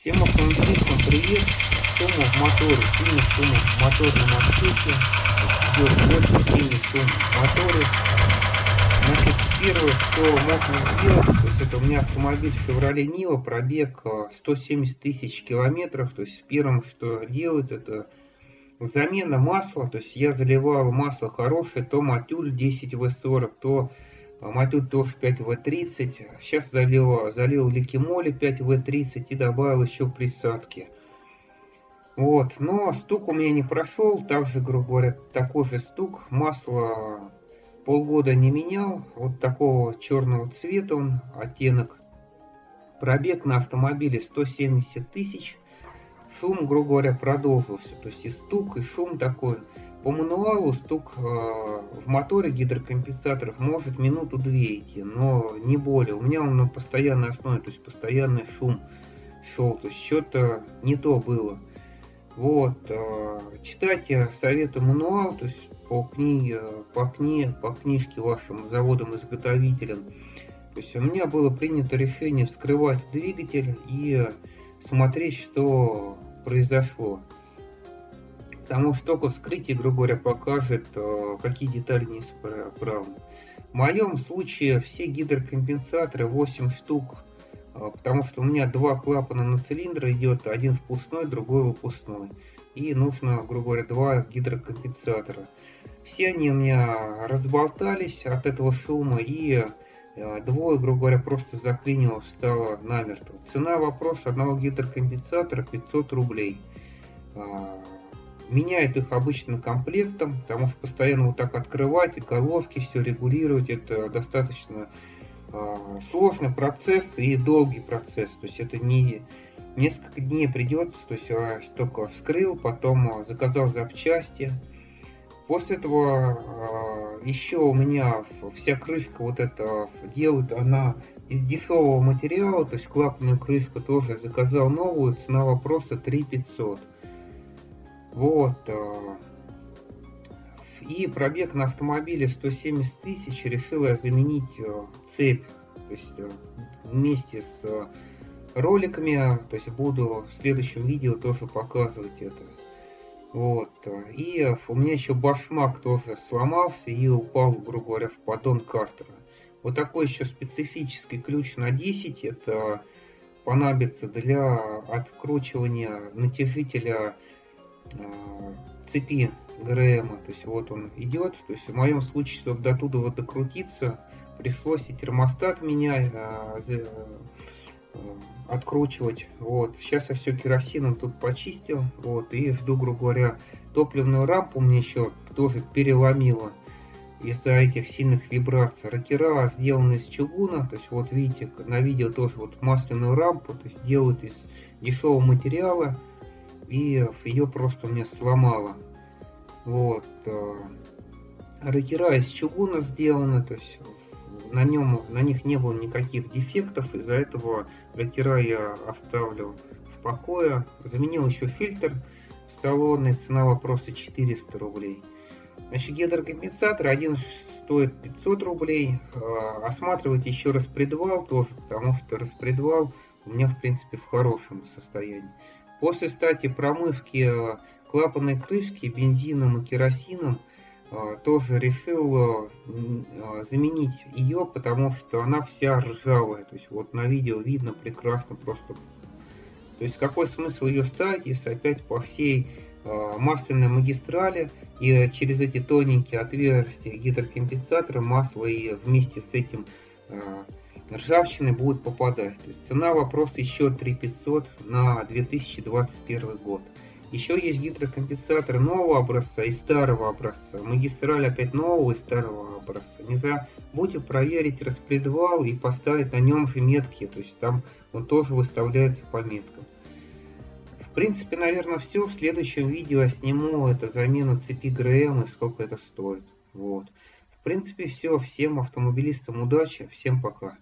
Всем автомобилистам привет! Шума в моторе, сильный шум в моторном отсеке, идет очень сильный шум в моторе. Значит, первое, что можно сделать, то есть это у меня автомобиль Chevrolet Niva, пробег 170 тысяч километров. То есть первым, что делают, это замена масла. То есть я заливал масло хорошее, то Мотюль 10В40, то Мотюль тоже 5В30. Сейчас залил Ликимоли 5В30 и добавил еще присадки. Вот, но стук у меня не прошел, также, грубо говоря, такой же стук. Масло полгода не менял, вот такого черного цвета он, оттенок. Пробег на автомобиле 170 тысяч. Шум, грубо говоря, продолжился. То есть и стук, и шум такой. По мануалу стук в моторе гидрокомпенсаторов может минуту-две идти, но не более. У меня он на постоянной основе, то есть постоянный шум шел. То есть что-то не то было. Вот, читайте, советую мануал, то есть по книжке вашим заводом-изготовителем. То есть у меня было принято решение вскрывать двигатель и смотреть, что произошло. Потому что только вскрытие, грубо говоря, покажет, какие детали неисправны. В моем случае все гидрокомпенсаторы, 8 штук, потому что у меня два клапана на цилиндр идет, один впускной, другой выпускной. И нужно, грубо говоря, два гидрокомпенсатора. Все они у меня разболтались от этого шума, и двое, грубо говоря, просто заклинило, встало намертво. Цена вопроса одного гидрокомпенсатора 500 рублей. Меняют их обычно комплектом, потому что постоянно вот так открывать и головки все регулировать, это достаточно сложный процесс и долгий процесс. То есть это не несколько дней придется, то есть я только вскрыл, потом заказал запчасти. После этого еще у меня вся крышка вот эта делают, она из дешевого материала, то есть клапанную крышку тоже заказал новую, цена вопроса 3500. Вот. И пробег на автомобиле 170 тысяч, решил я заменить цепь. То есть вместе с роликами, то есть буду в следующем видео тоже показывать это. Вот. И у меня еще башмак тоже сломался и упал, грубо говоря, в поддон картера. Вот такой еще специфический ключ на 10. Это понадобится для откручивания натяжителя цепи ГРМ. То есть вот он идет. То есть в моем случае, чтобы до туда вот докрутиться, пришлось и термостат менять, откручивать. Вот. Сейчас я все керосином тут почистил. Вот. И жду, грубо говоря, топливную рампу мне еще тоже переломило из-за этих сильных вибраций. Рокера сделаны из чугуна. То есть вот видите, на видео тоже вот масляную рампу, то есть делают из дешевого материала. И ее просто мне сломало. Вот. Рокера из чугуна сделаны, то есть на них не было никаких дефектов, из-за этого рокера я оставлю в покое. Заменил еще фильтр салонный, цена вопроса 400 рублей. Значит, гидрокомпенсатор один стоит 500 рублей. Осматривать еще распредвал тоже, потому что распредвал у меня в принципе в хорошем состоянии. После, кстати, промывки клапанной крышки бензином и керосином тоже решил заменить ее, потому что она вся ржавая. То есть вот на видео видно прекрасно просто. То есть какой смысл ее ставить, если опять по всей масляной магистрали и через эти тоненькие отверстия гидрокомпенсатора масло и вместе с этим ржавчины будет попадать. То есть цена вопроса еще 3500 на 2021 год. Еще есть гидрокомпенсаторы нового образца и старого образца. Магистраль опять нового и старого образца. Не забудьте проверить распредвал и поставить на нем же метки. То есть там он тоже выставляется по меткам. В принципе, наверное, все. В следующем видео я сниму это замену цепи ГРМ и сколько это стоит. Вот. В принципе, все. Всем автомобилистам удачи. Всем пока.